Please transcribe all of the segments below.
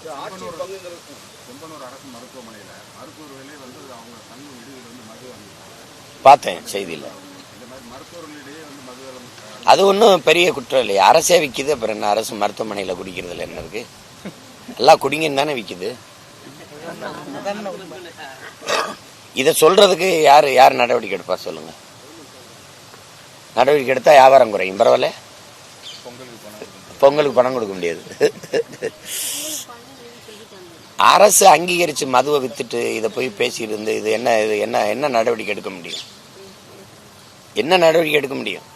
செம்பனூர் அரசு மருத்துவமனையில் மருத்துவர்களே வந்து அவங்க தங்க விடுதியில் வந்து மது பார்த்தேன் செய்தியில். இந்த மாதிரி மருத்துவர்களிடையே வந்து மது அது ஒன்றும் பெரிய குற்றம் இல்லையா? அரசே விற்கிது, அப்புறம் என்ன அரசு மருத்துவமனையில் குடிக்கிறதுல என்ன இருக்கு? எல்லாம் குடிங்கன்னு தானே விற்கிது. இதை சொல்றதுக்கு யார் நடவடிக்கை எடுப்பா சொல்லுங்க? நடவடிக்கை எடுத்தா வியாபாரம் குறையும், பரவாயில்ல. பொங்கலுக்கு பணம் கொடுக்க முடியாது. அரசு அங்கீகரிச்சு மதுவை வித்துட்டு இதை போய் பேசிட்டு இருந்து இது என்ன நடவடிக்கை எடுக்க முடியும்? என்ன நடவடிக்கை எடுக்க முடியும்?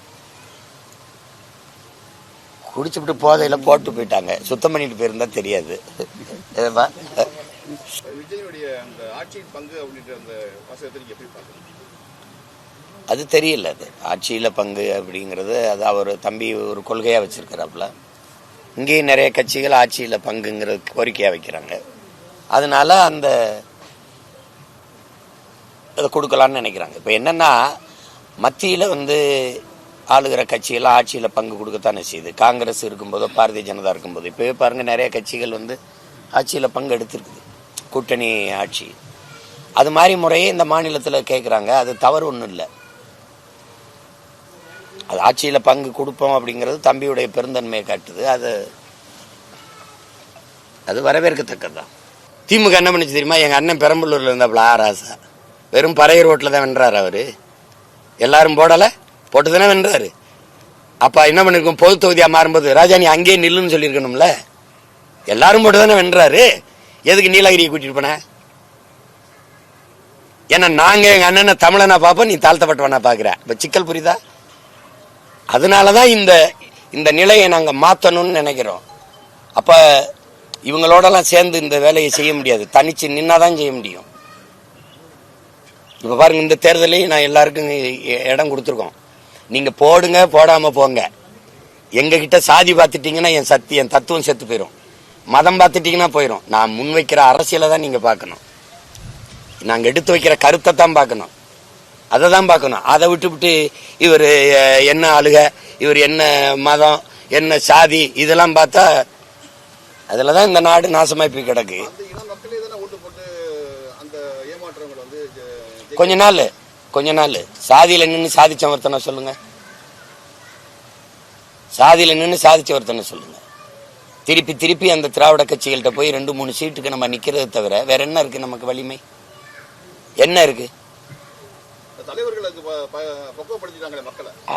குடிச்சுட்டு போதையில போட்டு போயிட்டாங்க, சுத்தம் பண்ணிட்டு போயிருந்தா தெரியாது. அது தெரியல. அது ஆட்சியில பங்கு அப்படிங்கிறது அது அவர் தம்பி ஒரு கொள்கையா வச்சிருக்கிறாப்புல. இங்கேயும் நிறைய கட்சிகள் ஆட்சியில பங்குங்கிறது கோரிக்கையா வைக்கிறாங்க. அதனால அதை கொடுக்கலான்னு நினைக்கிறாங்க. இப்போ என்னன்னா, மத்தியில் வந்து ஆளுகிற கட்சியெல்லாம் ஆட்சியில் பங்கு கொடுக்கத்தானே செய்யுது. காங்கிரஸ் இருக்கும்போதோ பாரதிய ஜனதா இருக்கும்போது இப்போவே பாருங்க, நிறைய கட்சிகள் வந்து ஆட்சியில் பங்கு எடுத்திருக்குது, கூட்டணி ஆட்சி. அது மாதிரி முறையே இந்த மாநிலத்தில் கேட்குறாங்க. அது தவறு ஒன்றும் இல்லை. அது ஆட்சியில் பங்கு கொடுப்போம் அப்படிங்கிறது தம்பியுடைய பெருந்தன்மையை காட்டுது. அது வரவேற்கத்தக்கது தான். திமுக என்ன பண்ணிச்சு தெரியுமா? எங்கள் அண்ணன் பெரம்பலூரில் இருந்தாப்புல ராசா வெறும் பறையர் ரோட்டில் தான் வென்றார். அவர் எல்லாரும் போட்டு தானே வென்றாரு. அப்போ என்ன பண்ணிருக்கோம்? பொது தொகுதியாக மாறும்போது ராஜா நீ அங்கேயே நில்லுன்னு சொல்லியிருக்கணும்ல. எல்லாரும் போட்டு தானே வென்றாரு. எதுக்கு நீலகிரியை கூட்டிட்டு போன? ஏன்னா நாங்கள் எங்கள் அண்ணனை தமிழனா பார்ப்போம், நீ தாழ்த்தப்பட்டவனா பார்க்குற. இப்போ சிக்கல் புரியுதா? அதனாலதான் இந்த நிலையை நாங்கள் மாற்றணும்னு நினைக்கிறோம். அப்போ இவங்களோடலாம் சேர்ந்து இந்த வேலையை செய்ய முடியாது, தனிச்சு நின்னாதான் செய்ய முடியும். இப்ப பாருங்க, இந்த தேர்தலையும் நான் எல்லாருக்கும் இடம் கொடுத்துருக்கோம். நீங்க போடுங்க, போடாம போங்க. எங்க கிட்ட சாதி பார்த்துட்டீங்கன்னா என் தத்துவம் செத்து போயிடும். மதம் பார்த்துட்டீங்கன்னா போயிடும். நான் முன்வைக்கிற அரசியலை தான் நீங்க பார்க்கணும். நாங்க எடுத்து வைக்கிற கருத்தை தான் பார்க்கணும், அதை தான் பார்க்கணும். அதை விட்டு இவர் என்ன ஆளுக, இவர் என்ன மதம், என்ன சாதி, இதெல்லாம் பார்த்தா அதுலதான் இந்த நாடு நாசமாய் போய் கிடக்கு. கொஞ்ச நாள் சாதியில நின்று சாதிச்சவர்த்தனை சொல்லுங்க. சாதியில நின்று சாதிச்சவர்த்தனை சொல்லுங்க. திருப்பி அந்த திராவிட கட்சிகள்கிட்ட போய் 2-3 சீட்டுக்கு நம்ம நிக்கிறத தவிர வேற என்ன இருக்கு? நமக்கு வலிமை என்ன இருக்கு?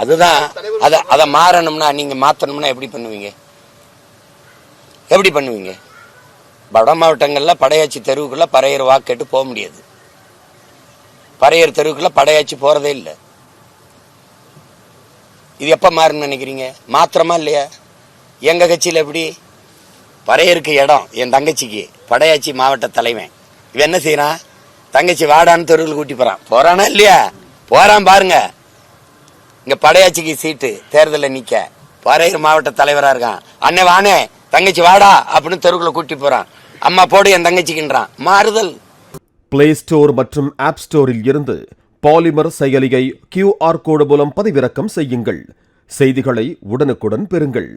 அதுதான். அதை மாறணும்னா, நீங்க மாத்தணும்னா எப்படி பண்ணுவீங்க? வட மாவட்டங்கள்ல படையாச்சி தெருவுக்குள்ள பறையர் வாக்கெட்டு போக முடியாது. பறையர் தெருவுக்குள்ள படையாச்சி போறதே இல்லை. இது எப்ப மாறுன்னு நினைக்கிறீங்க? மாத்திரமா இல்லையா? எங்க கட்சியில எப்படி பறையருக்கு இடம், என் தங்கச்சிக்கு படையாச்சி மாவட்ட தலைவன் இவன் என்ன செய்யறான்? தங்கச்சி வாடான்னு தெருவில் கூட்டி போறானா இல்லையா? போறான் பாருங்க. இங்க படையாச்சிக்கு சீட்டு தேர்தலில் நிக்க பறையர் மாவட்ட தலைவரா இருக்கான். அண்ணே வானே தங்கச்சி வாடா அப்படின்னு தெருக்குள்ள கூட்டி போறான். அம்மா போடு என் தங்கச்சிக்கின்றான். மாறுதல். பிளே ஸ்டோர் மற்றும் ஆப் ஸ்டோரில் இருந்து பாலிமர் செயலியை QR கோடு மூலம் பதிவிறக்கம் செய்யுங்கள். செய்திகளை உடனுக்குடன் பெறுங்கள்.